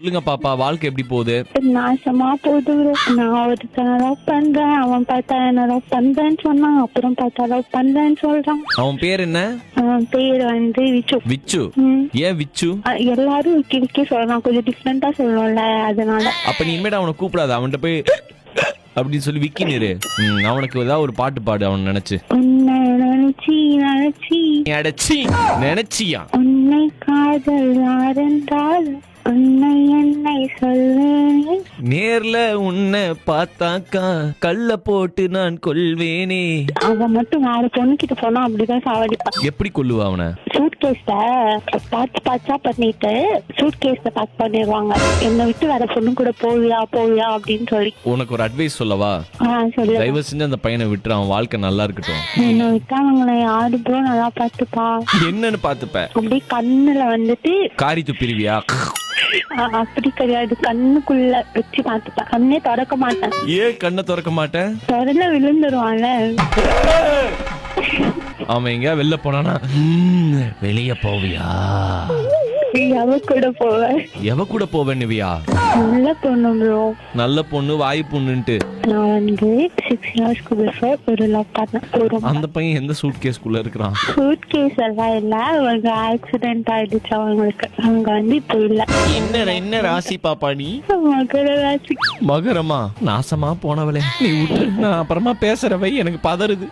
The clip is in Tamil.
சொல்லுங்க பாப்பா, வாழ்க்கை எப்படி போகுது? நாசமா போகுது bro. நான் ஒருத்தனை லவ் பண்றேன், அவன் பார்த்தா என்ன லவ் பண்றேன்னு சொன்னான், அப்புறம் பார்த்தா லவ் பண்றேன்னு சொல்றான். அவன் பேர் என்ன? அவன் பேர் வந்து விச்சு. விச்சு. ஏன் விச்சு? எல்லாரும் விக்கி சொல்லலாம், கொஞ்சம் டிஃப்ரெண்டா சொல்லணும்ல, அதனால. அப்ப நீ இனிமேட்டு அவனை கூப்பிடாத, அவன்கிட்ட போய் அப்படின்னு சொல்லி விக்கி நிறு. அவனுக்கு ஏதாவது ஒரு பாட்டு பாடு அவன் நினைச்சு. உன்னை நினைச்சி நினைச்சி அடச்சி நினைச்சியா? உன்னை காதல் யாரென்றால் உன்னை என்னை சொல்வேனே. நேர்ல உன்னை பார்த்தாக்கா கள்ள போட்டு நான் கொல்வேனே. அவன் மட்டும் வேற பொண்ணுகிட்ட போனா அப்படிதான் சாவடிப்பான். எப்படி கொல்லுவா அவனை? சூட்கேஸ்ல பாட்சா பண்ணிட்டு சூட்கேஸ்ல பேக் பண்ணிடுவாங்க. என்னை விட்டு வேற பொண்ணு கூட போவியா போவியா அப்படின்னு சொல்லி. உனக்கு ஒரு அட்வைஸ் சொல்லவா? சொல்லு. தயவு செஞ்சு அந்த பையனை விட்டுரு, அவன் வாழ்க்கை நல்லா இருக்கட்டும். என்னை விட்டா அவங்களை யாரு ப்ரோ நல்லா பாத்துப்பா. என்னன்னு பாத்துப்ப? அப்படியே கண்ணுல வந்துட்டு காரி துப்பிருவியா? அப்படி கிடையாது, கண்ணுக்குள்ள வச்சு பாத்துப்பேன். கண்ணே திறக்க மாட்டேன். ஏன் கண்ணை திறக்க மாட்டேன்? திறந்த விழுந்துருவான்ல. அவன் எங்க வெளில போனானா வெளிய போவியா? எவ கூட போவேன்? எவ கூட போவேன்னுவியா? நல்ல பொண்ணு ப்ரோ. நல்ல பொண்ணு வாய் பொண்ணுன்ட்டு. நான் வந்து 6 இயர்ஸ்க்கு பிஃபோர் ஒரு லவ் பண்ணேன். அந்த பையன் எந்த சூட் கேஸ்க்குள்ள இருக்கிறான்? சூட் கேஸ் எல்லாம் இல்ல, அவங்க ஆக்சிடென்ட் ஆயிடுச்சு அவங்களுக்கு. அவங்க வந்து இப்போ இல்ல. என்ன ராசி பாப்பா நீ? மகர ராசி. மகரமா? நாசமா போனவளே, நீ விட்டு, நான் அப்புறமா பேசுறவை, எனக்கு பதறுது.